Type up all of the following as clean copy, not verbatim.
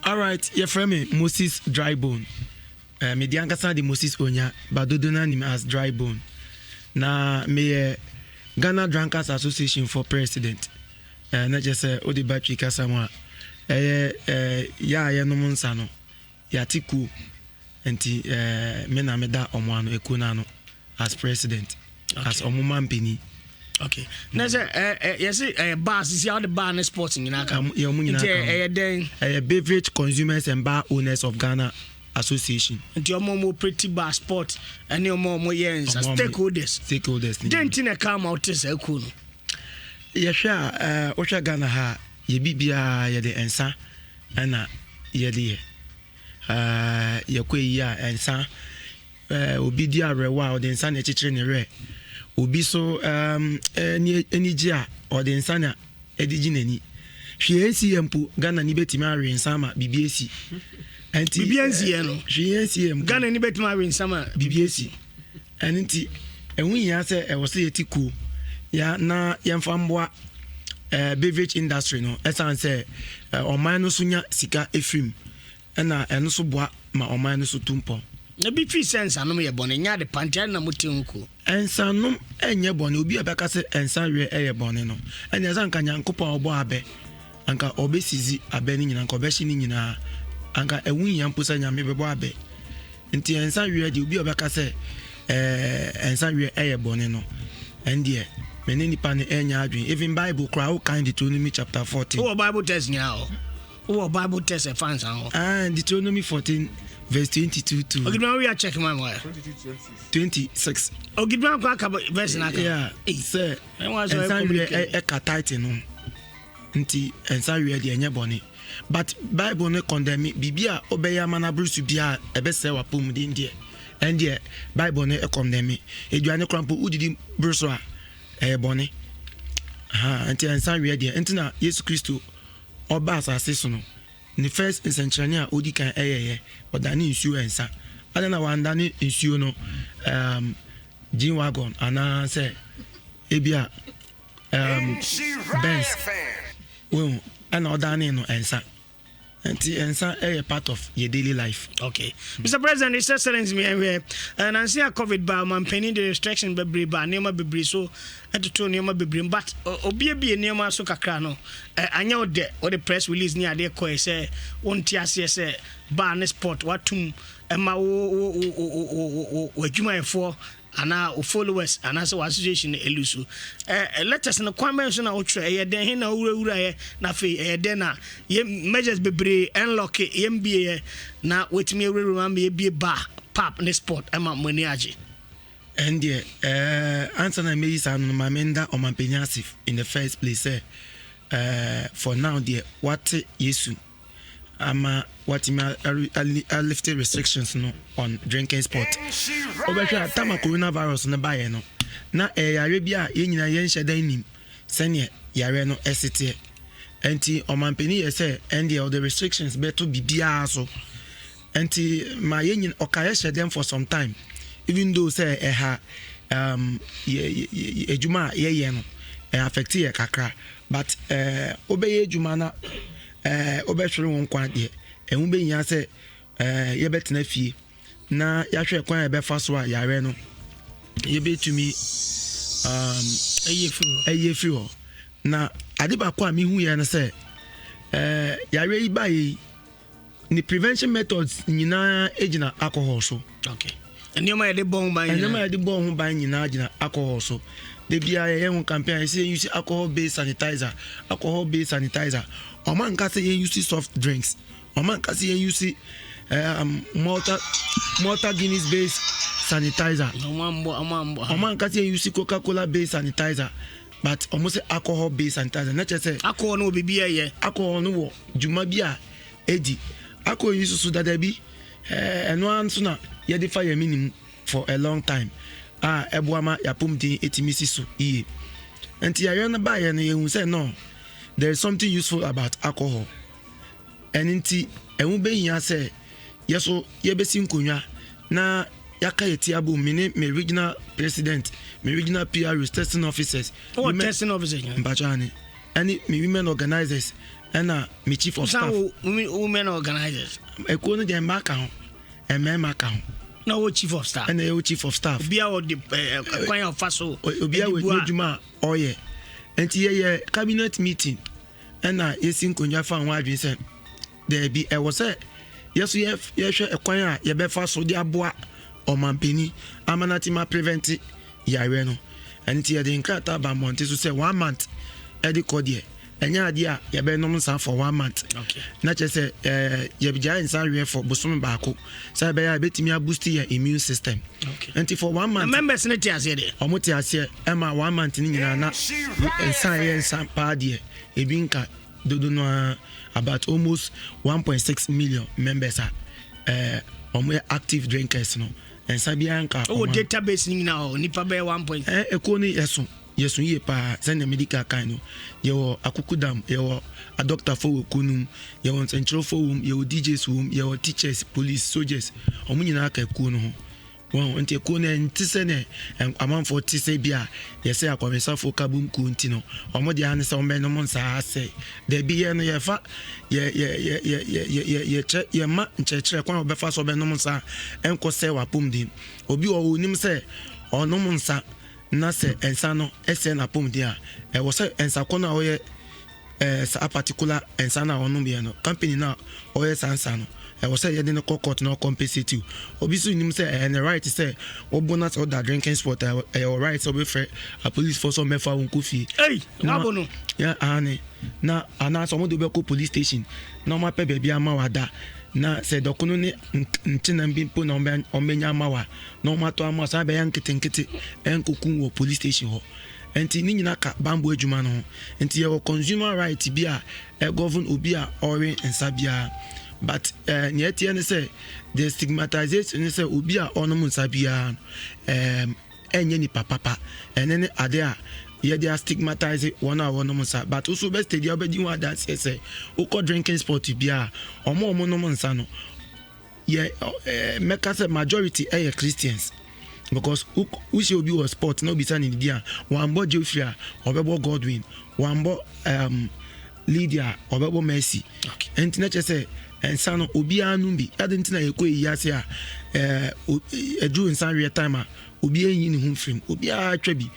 All right, your friend Moses Dry Bone. Me di ankasa di Moses Onya, but do not name as Dry Bone. Na me Ghana Drunkards Association for President. Na just odi battery kasa mo. Ya no monsa no. Ya tiku enti me na me da omo ano ekuna no as president. Okay. As omuma mpini. Okay. Now say yes bars is how the bar and sporting in aka. Beverage Consumers and Bar Owners of Ghana Association. And your mom pretty bar sport and your mom yens stakeholders. Didn't in a come out to say cool. Yes, Osha Ghana ha ye bibia ye de ensa ana ye de ye kwe ya ensa obi di arewa o de ensa na chichire ne re obi so eni gia o de ensa na edigi nani hwe esi empo Ghana ni betimi awe ensa ma bibiesi anti bibiesi no hwe esi empo Ghana ni betimi awe ensa ma bibiesi anti enwu ya se e wo se yetiku ya na yemfa mboa beverage industry no esan say oman no sunya sika efrim na eno so boa ma oman no so tumpo na bi fi sense anom ye bone nya de pantia na mutenko ensanom enye bone obi abeka se ensan we eye bone no enya san kanya nkopon obo abe anka obesizi abe ni nyina nka obeshi ni nyina anka ewu nya mposa nya mebebo abe nti ensan we de obi abeka se ensan we eye bone no endie many pan enya adwin even Bible cry o kind Deuteronomy chapter 14. Oh Bible test now. Oh Bible test e fans an. Deuteronomy 14 verse 22 to. Okay, now we are checking my wire. 26. Okay, now go verse na. Yeah. Say. Ensan we e ka title no. Nti ensan we de enya bone. But Bible no condemn bibia obeya manabru su bia ebese wapom din die. Endie Bible no e condemn. Eduane krampo udidi bruso a bone anti ensan we dia entina Yesu Kristo oba asase so no ni first essentially a odi kan eyeye odani nsuo ensa ada na wanda ni nsuo no gin wagon ana say ebia Benz we ana odani no ensa anti ensa part of your daily life. Okay. Mr. President, His Excellency me here and I see a COVID by man penny the restriction be ba neoma bebre so eto neoma bebre but obi neoma so kakra no anya ode or the press release ni ade ko say wonti ase say ba ne sport watum ema wo adwumayefo ana followers ana so association elusu let us no kwame so na otwe ye den he na wura ye na fe ye den na ye measures bebre unlock ye mbie na wetimi ewura ma ye bie ba pap ne sport ama mani age and answer na me is anu ma menda o mampeniasif in the first place for now there what yesu ama what I lifted restrictions no on drinking sport obehwa tama coronavirus no baye no na yare bia ye nyina ye nhyedan nim sene yare no esete enti omampeni ye say and the restrictions beto bibia so enti ma ye nyina okaye hyeden for some time even though say ejuma ye no affect ye kakra but obeye ejuma na obehwere won kwa de ehun be nya se ye betena fie na ya hwe kwan e be fa so a yare no ye betumi eyefu na ade ba kwa mi hu ye no se yare yi ba yi ni prevention methods nyina ejina alcohol so. Okay. And you might de bon by nyina agina alcohol so. The bia ye campaign say use alcohol based sanitizer. Oman ka say use soft drinks. Oman ka say use Malta Guinness based sanitizer. Oman ka say use Coca-Cola based sanitizer. But almost alcohol based sanitizer. Not just say alcohol no be here. Alcohol no juma bia edi. Alcohol use so that be and one so na ye dey fire minimum for a long time. Ebuama yapum din etimisi so iye. Enti ya na ba ye no ye say no. There is something useful about alcohol. And inti enwu be hia say yeso ye besi nkonwa na yaka yetiabo me regional president, me regional PR testing officers. What testing officers? Mbachani. Any me women organizers ɛna me chief of staff women organizers ekuo no de mbaka ho emema ka ho na wo chief of staff ɛna ye chief of staff obia wo de kwan of faso obia we dwuma oye enti ye cabinet meeting ɛna yesi nkonja fa ho adwen sɛ there be e was say yeso ye hwɛ ekwan a ye bɛfa so de aboa ɔmampani amanatima prevent yare no enti ye de nkrata ba monte so say 1 month edi kodie enya ade a ye be nom nsa for 1 month okay na che say ye bigya nsa we for bosom baako say be ya betimi a boost your immune system okay enti for 1 month members ne tiase de omo tiase e ma 1 month ni nyina na nsa pa de ebi nka dodo no about almost 1.6 million members are omo active drinkers no nsa bia nka database ni nyina o nipa be 1. Eko ni yeso ye pa send medical kind no ye akukudam ye a doctor for kunum ye won central for ye DJs wom ye teachers police soldiers omunyina aka eko no ho won enti eko na ntise ne amanfo tise bia ye say akwamesa fo kabum ku nti no omo de ane se ombe no monsa ase de bi ye no ye fa ye ma nchechire kwa obefa so be no monsa enko se wapom din obi o onim se ono monsa na se ensa no ese na pom dia e wo se ensa ko na oye a particular ensa na onu bia no company na oye sansa no e wo se ye de no court no compensate you obi so nim se and right say obonus or that drinking sport your right so be fair a police force o mefa won kofi na bono ya ane na ana so mo do be ko police station na ma pe bia ma wada na se dokuno ne ntina mbimpo na ombenya amawa na omato ama sa be yanketenkete enkokun wo police station ho enti ni nyina ka bambo adwuma no enti ye consumer right bia e govern obi a ore nsabia but nyeti ne say the stigmatization ne say obi a onom nsabia enye ni papa enene ade a ye they stigmatize one monsa but also best dey obedi one that say uko drinking sport bia omo no monsa no ye make us majority Christians because who should be a sport no be standing there one bo Geoffrey obebo Godwin one bo Lydia obebo Mercy and na say ensa no obi anu bi adenti na yeko yase a edu ensa real time obi enyi ni hu film obi a twa bi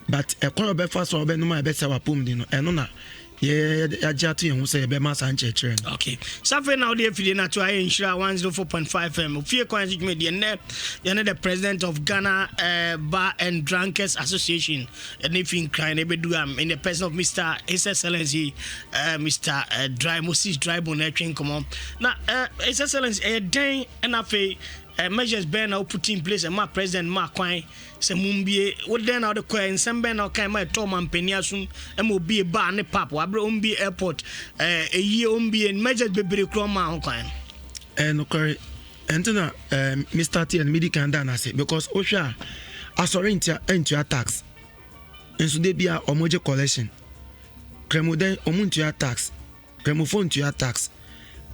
but a corner be fast or be no my best our pum dino and no yeah ajatu yen say be ma sanche chere okay safe now dey fide na to Nhyira 104.5 FM ofie kwan ji media ne the president of Ghana Bar and Drunkards Association and if in crime be do am in the person of Mr. His Excellency Mr. Moses Dry Bonetrin come on na His Excellency den and afi measures ben now put in place and my president ma kwan se mumbie wo den now the kwan sembe na kan ma to man peniasum e mo bie ba ne pap wa bro umbie airport eyi umbie measures bebre kro ma ho kwan no correct entena Mr. T and medical dan ase because osha asorintia entua tax enso de bia omoje collection kremoden omuntua tax kremofon tua tax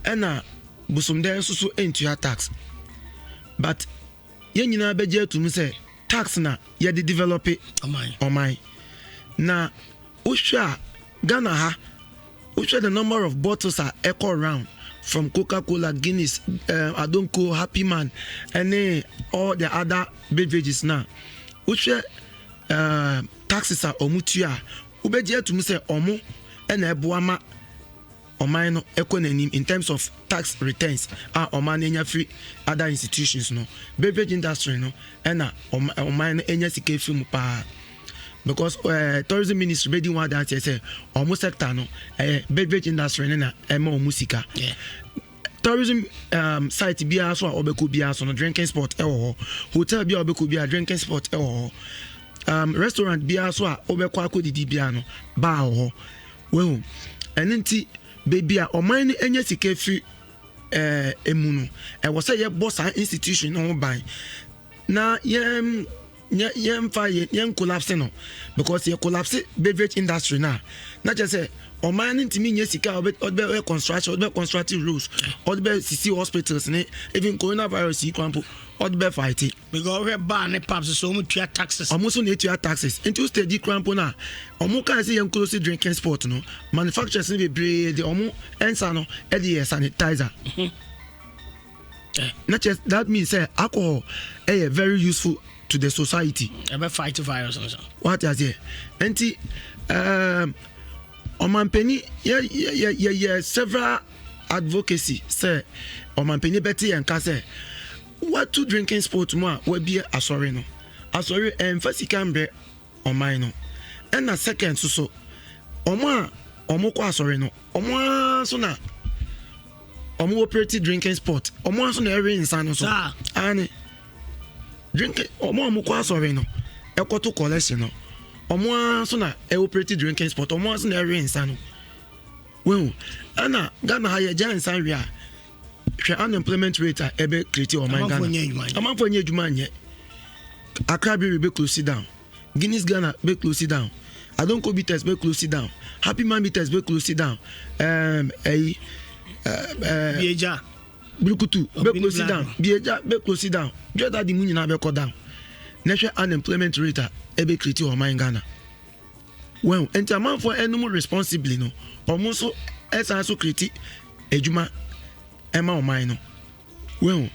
ena busumden susu entua tax but yen nyina beje atum say tax na ye de develop omai na usha Ghana ha usha the number of bottles are echo around from Coca-Cola, Guinness, Adonko, Happy Man and all the other beverages now usha taxes are omutua ubeje atum say omo na eboama omano economy in terms of tax returns omano enya free other institutions no beverage industry no na omano enya sika free mu pa because tourism ministry be di one that say almost sector no beverage industry na ema omusika tourism site bia so obeko bia so no drinking spot hotel bia obeko bia drinking spot restaurant bia so obeko akodidi bia no bar we enenti baby a oman ni enya sika fi emunu e wo say ye boss institution no ban na yem fa yem collapse no because ye collapse beverage industry na just say oman ni ntimi nya sika obe construction obe constructive rules obe CC hospitals ni even coronavirus kwampo ɔde bɛ fight because we ban ne paps so mu tua taxes almost no tua taxes into steady crampo na ɔmo kan say yɛn close drinking sport no manufacturers no bebree de ɔmo ensa no e de sanitizer not just that means say alcohol very useful to the society ebe fight virus and so what is here enti omampeni yeah several advocacy say omampeni beti enka say what to drinking sport mo we be asori no asori emphasic cambre on mine no and na second so omo kwa asori no omo so na omo operate drinking sport omo so na every insane so ani drinking omo kwa asori no ekoto collection no omo so na operate drinking sport omo so na every insane well ana Ghana ha ye jan san wi a hwe unemployment rate ebe create o man Ghana amanfo nye adwuma nye Accra be close down Guinness Ghana be close down Adonko Bitters be close down Happy Man Bitters be close down Bieja Brukutu be close down Bieja be close down Jota di munyi na be ko down na hwe unemployment rate ebe create o man Ghana well enti amanfo enum responsibly no omo so esa so create adwuma ema o man no well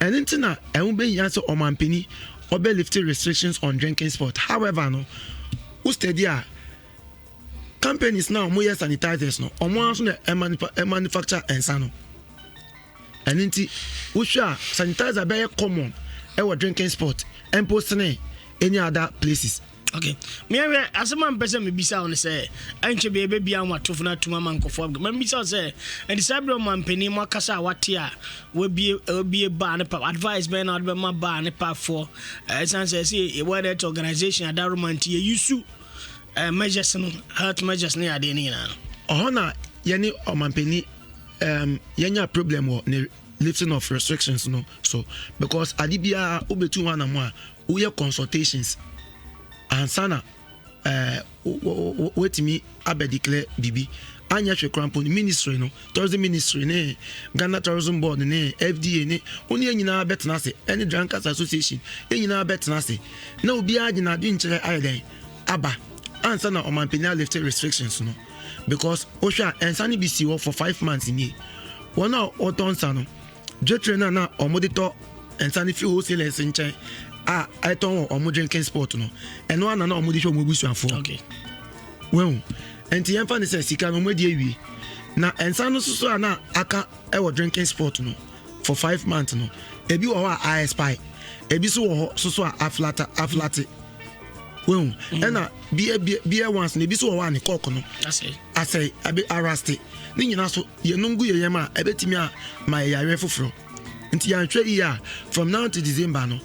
and intina ehun be yan so omampeni obe lifting restrictions on drinking sport however no who steady a companies now mo yes sanitizers no omo so na manufacture ensa no and inti wo sha sanitizer be common e wo drinking sport and posting any other places. Okay. Me asema mpese me bisa on say anche be bia nwatofo na tuma mankofo me bisa say and sabro mampeni mo kasa wate a we bie ba ne pa advice be na be ma ba ne pa for sense say word organization adaromanti yusu measures no health measures ne ade ni na na yeni o mampeni yenya problem o ne lifting of restrictions no so because adibia obetu wana mo a we consultations ansana wetimi abediclare bibi anya hwe crampon ministry no tourism ministry ne Ghana tourism board ne FDA ne oni nyina betena se any Drunkards association nyina betena se na obi agina adu nkyere ayeden aba ansana omampenia lifted restrictions no because ohwa ensani bi si for 5 months ni wona otonsa no jetre na omodito ensani fi wholesalers nchen I don't want drinking sport no and one na omo di show mo busu afo okay well enti yemfa ne say sika no mo di awie na ensa no so na aka e wo drinking sport no for 5 months no ebi wo a spy ebi so wo so aflate well and na be once na ebi so wo ani cock no I say abi arrest ni nyina so ye nungu ye yema ebetimi a my yare foforo nti ya hwe iya from now to December no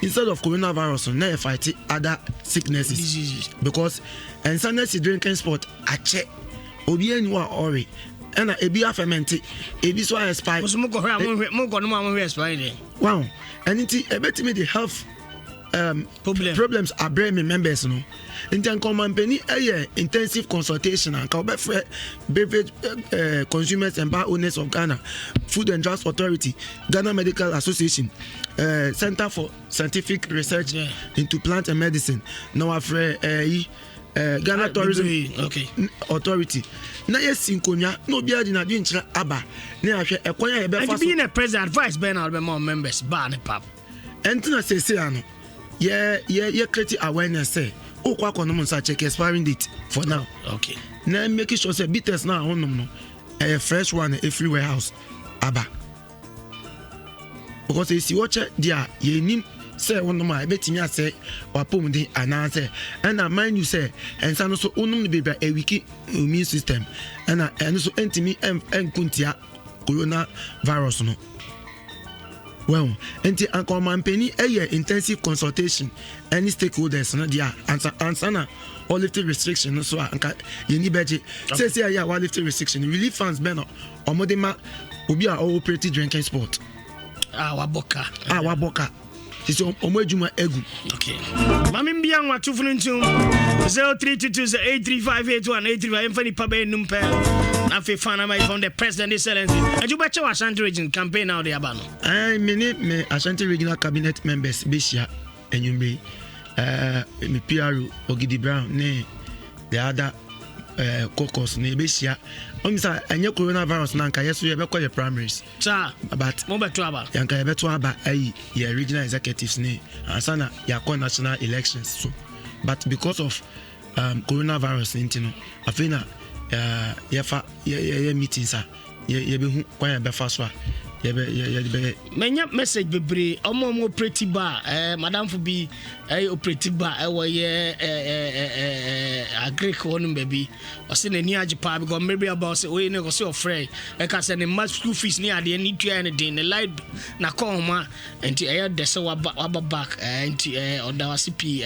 instead of coronavirus na fight other sicknesses diseases because and sanity drinking sport ache obi anu a ori na ebi ferment ebi so expire mo go hwe mo go no mo expire dey wow and it ebetimi the health problems are bringing members no in company intensive consultation and beverage consumers and bar owners of Ghana Food and Drugs Authority Ghana Medical Association Center for Scientific Research into Plant and Medicine now afre Ghana Tourism Authority na yesinkonya no bia di na di nkyira aba na ahwe ekonya ye be fa so being a president advice be na be more members ba ne pap entina sese ano ye create awareness say okwa kono mun sa check expiring date for now okay na make sure say bitters na honum no a fresh one every warehouse aba because you see watch dia ye nim say honum a betimi ase wapom din anase and na mind you say ensa no so honum be a wiki immune system and so entimi enkuntia corona virus no well enti ankomampeni intensive consultation any stakeholders na dia ansana all lifting restriction so anka yeni beje say ya one lifting restriction relief funds be no omodema obi a operate drinking sport waboka so omodjuma egu okay mami mbia nwatufunu ntum 0322835818 emfani pa be numpe Afi Fanama from the President Excellency. And you bet your Ashanti region campaign now the Abano. I mean, me Ashanti regional cabinet members Bishia and you may me PRO Ogidi Brown, ne the other caucus ne Bishia. Omisa and your coronavirus nanka yes we call the primaries. Sir, but Mobatuaba. Yanka Betuaba, regional executives ne and sana Yako national elections. So, but because of coronavirus, I feel meetings be quite be fast. Menya message bebre omo pretty bar madam for be pretty bar agree one baby o say na age pa because maybe about say we no go say ofrey e ka say the match school fees ni ade ni tua anything the light na come ma enti de say wa back enti oda wasipi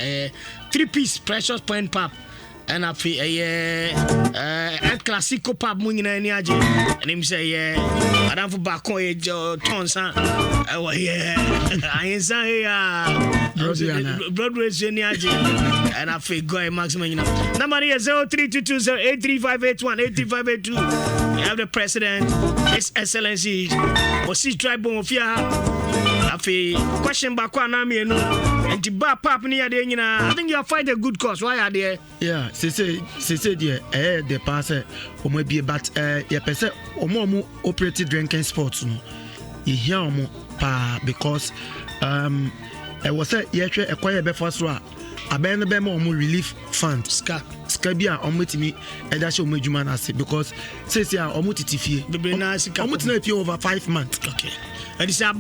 3-piece precious point pap and I feel a classical pub moving in any age. And him say, I don't for back on tons. Oh, yeah, I say, Broadway's any age. And I feel go maximum. Number here 0322083581 You have the president, His Excellency, or see tribal of ya. I feel question back on me and to bar pap near the I think you are fighting a good cause. Why are they? Yeah. Say dear, the passer, or maybe but your person or more operated drinking sports. No, you hear more because I was a year acquire before so I been the more relief fund. Skabia or me, and that's your major man. I say because says ya or mutitifi, over 5 months. Okay. And it's a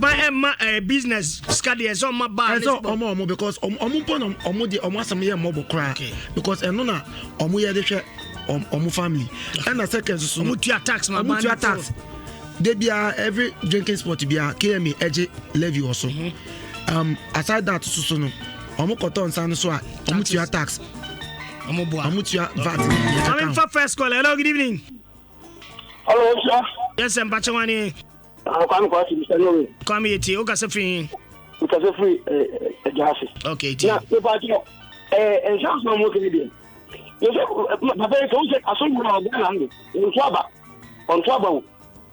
business scadi as on my bar because because enona family and the second tax they be every drinking spot be a KME edge levy also aside that so no omukoton san so tax VAT. I'm for first call. Hello, good evening. Hello, sir. Yes, I'm Pachawani. I'm Mr. Noe. Come here, Tio. Free. Okay, Tio. And just no more Canadian. You say, my parents said, I saw you on Twaba. On Twaba.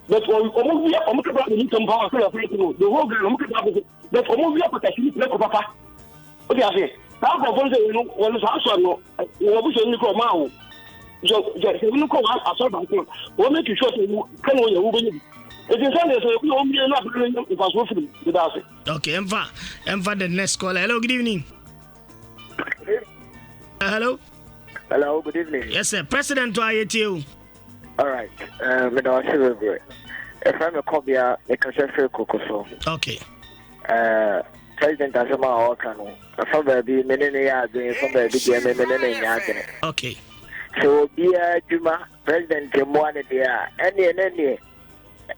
But when we are almost about the income power, the whole girl, but almost we are protecting the papa. Okay, I say, now for one day, when it's also no, we are pushing the Mao. So, just you know, I saw that. What make you sure you come on your Uber? Okay, Emva, the next caller. Hello, good evening. Hello. Hello, good evening. Yes, sir. President to IATU. All right. If I'm a copy, I can share Cocoso. Okay. President Asama Okano. Somebody, many are doing somebody, okay. So, be a Juma, President Jemwana, there, any.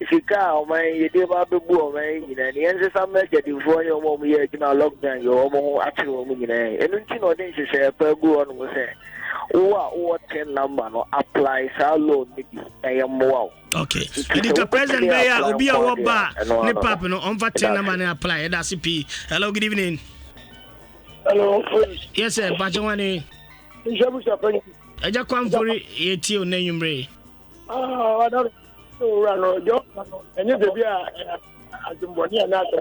Sika o man ye dey ba be bu o man nyina ne yense sam na jadi fo yo mo mo ye gina lockdown yo mo ati o mo nyina enu nti no den hwehwe pa gu on mo se o 10 number no apply sa loan ni bi mo. Okay. The president there obi a wo ba ne pap no on fa 10 number na apply that's CP. Hello, good evening. Hello. Yes, sir. Bajawani. Njabu sapani. Eja kwamfori ye ti o na nwumre. I don't so rano jo and you be ajumboni na so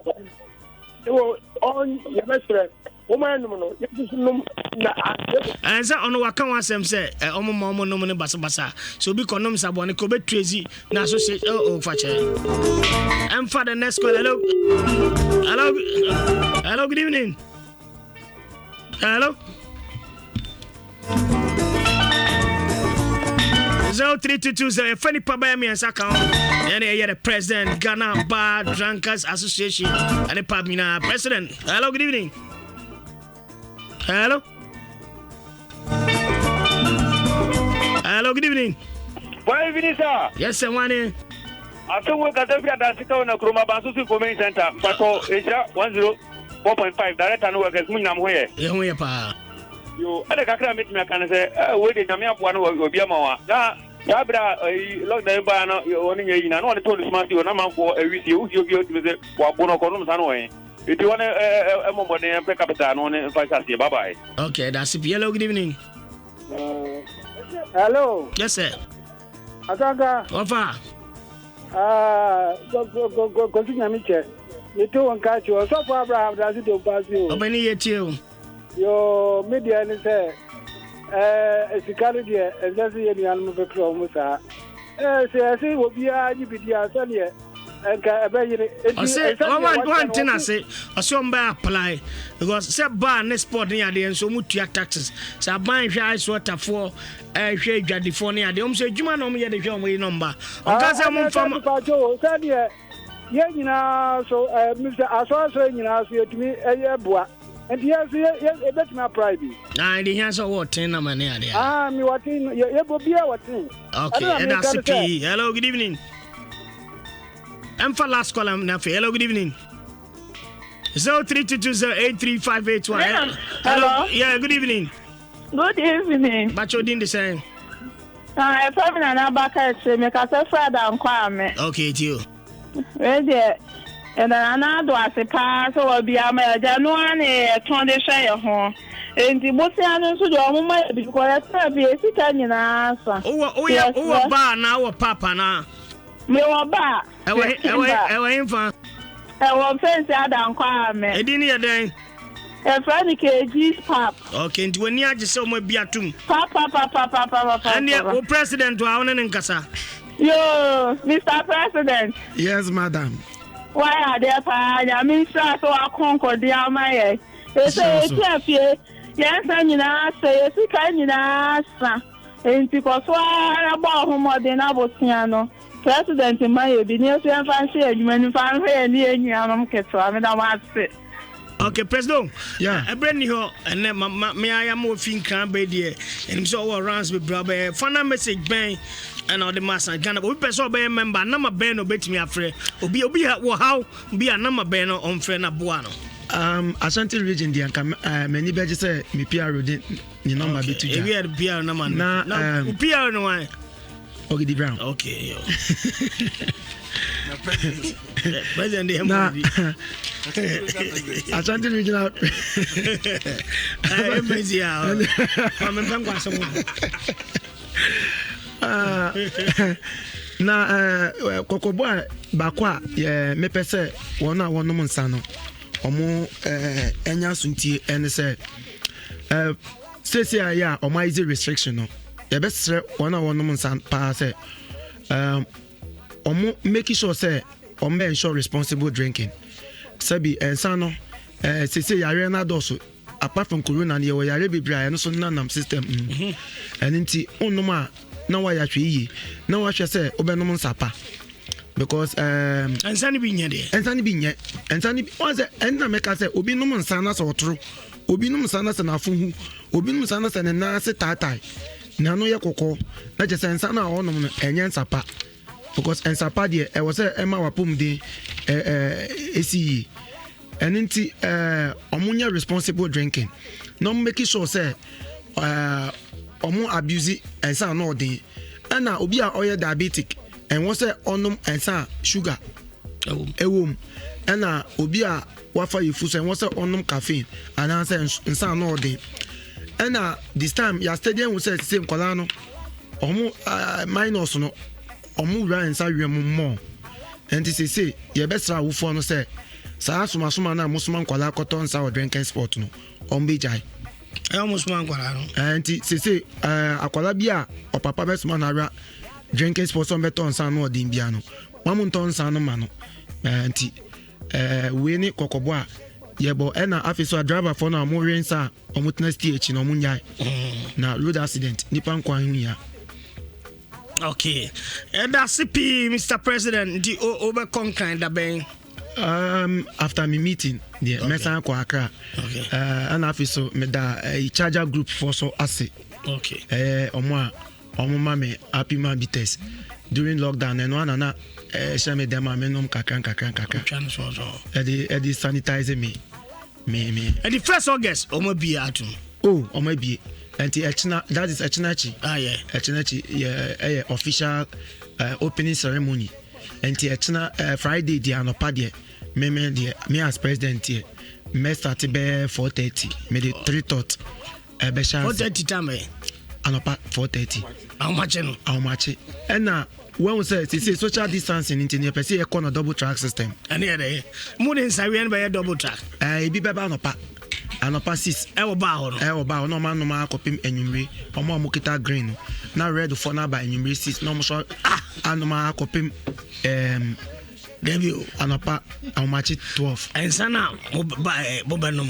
so on your mestre woman no na and say ono waka wasem say omo no ne basa so bi konom sabone ko betrezi na associate fache and for the next call. Hello, good evening. Hello. 0322 funny papa me and saka and the president Ghana Bar Drunkards Association and the Pabina president. Hello, good evening. Hello, good evening. Good evening, sir. Yes, sir. One. After work at every Adasika on a Kroma Bansu Comment Center, Pato Asia 104.5 direct and workers Munam Way. You at a Kakra meet me, I can say, wait, I'm up one will be a moa. Yabra, lockdown banner, you're owning a yin, and one told smart you, and I'm for a with you, you visit Wabono Columns anyway. If you want a moment and pick up a town on 5 bye bye. Okay, that's it. Hello, good evening. Hello. Yes, sir. Atanga. Ofa. Continue Miche. You two and catch you. So far, Abraham does it pass you. Obeni yetio. Your media and say, it's a carriage, and that's the animal of the Musa. I say, will be a GPD, I say, one thing I say, I saw him apply because say bar next sport near the end so much taxes. So I buy ice water for a shade California. The home say, Juma no me the show me number. Because I'm from Sadia. Yeah, you know, so Mr. Aso, you know, to me, a boy. And yes, a bit my private. I didn't answer what 10 money. Me what in your Bobia what in. Okay, and that's okay. Hello, good evening. I'm for last column now. Hello, good evening. 0322083581. Hello. Yeah, good evening. Good evening. But you didn't the same. I'm from Nabaka. Make us a friend and Kwame. Okay, it's you. Ready. And then another was a pass or be a major. No one a 20 share home. And the Bossian to the woman because I be a Italian answer. Oh, yeah, oh, bar now, Papa now. Me wa ba. Ewe infa. Ewe fence Adam Kwame. Edini ya den. E friend KG's pap. Okay, nti wani age se o ma bia tum. Papa. And o president wa wona nkasa. Yo, Mr. President. Yes, madam. Why are there pa ya minister so akonko dia maye. E say tiafie. Yes, anyina say sika nyina sa. Enti ko so ara ba ho modern abosia no. President Mayo be near to fancy and fan here near Yanam Ketso. I mean, I want to. Okay, President. Yeah. I bring you and then me I am more fin can be there. And so all rounds with brother. Fana message bang and all the master Ghana. We person be member. Number Ben obey me afraid. Obi how be a number Ben on friend Abuano. Ashanti region the many badges say me PR ni number be to you. We are PR number. Na PR no one. Okay, the brown. Okay, yo. President, Ashanti regional. I'm busy out. I'm in Bangladesh. Na kokoboa bakwa ye mepese wona wonom nsano omo enya suntie ene se sesi aya omo easy restriction no ye besre wona wonom nsan pa se omo make sure say omo ensure responsible drinking sabi ensano sesi yare na doso apart from corona ne ye yare bibra no so nanam system eninti onoma na wa ya hwe na wa hwe se obenom nsapa because ensani bi nye de ensani once enna meka se obi nom nsana so otro obi nom nsana se na afuhu obi nom nsana se na se tatai na no ye kokko na je se nsana a onom no enye nsapa because ensapa de e was ema wapom de esi eninti omunya responsible drinking no make sure say omo abuse ensa no odin ana obi a oye diabetic and won say onum ensa sugar ewom ana obi a wafa yifu say won say onum caffeine and answer ensa no odin ana this time ya stadium we say same kola no omo minus no omo ra ensa wiem mo and this say ye besra wufo no say sa asuma na musuma kola koton sa o drinking sport no ombe jai almost man kwala no anti say akwala bia o papa besma na ra drinking sports on beton san no odin bia no mamu ton san no ma no anti we ni kokobo a yebo na afiso driver for na mo rensa o mutna stage no mo nyai na road accident nipa nkwa hu ya. Okay, that's CP Mr. President the over conquer da ben after me meeting the mesa kwa Accra and afiso me da charger group for so ase omo mame happy man bites during lockdown and one na shame dem amenom kakran e sanitize me and the 1st August omo bi atum omo bi anti echna that is echnachi echnachi official opening ceremony anti echna Friday dia no pa de me as president here me start be 4:30 me the 3 thought be chance 4:30 time anopa 4:30 how much and when we say social distancing in the person a corner double track system and here more than Syrian by a double track be beba anopa 6 ba no man no ma kopim enyumre omo amokita green na red for na ba enyumre 6 no mo so anoma kopim debut anopa how much 12 and sana mo ba no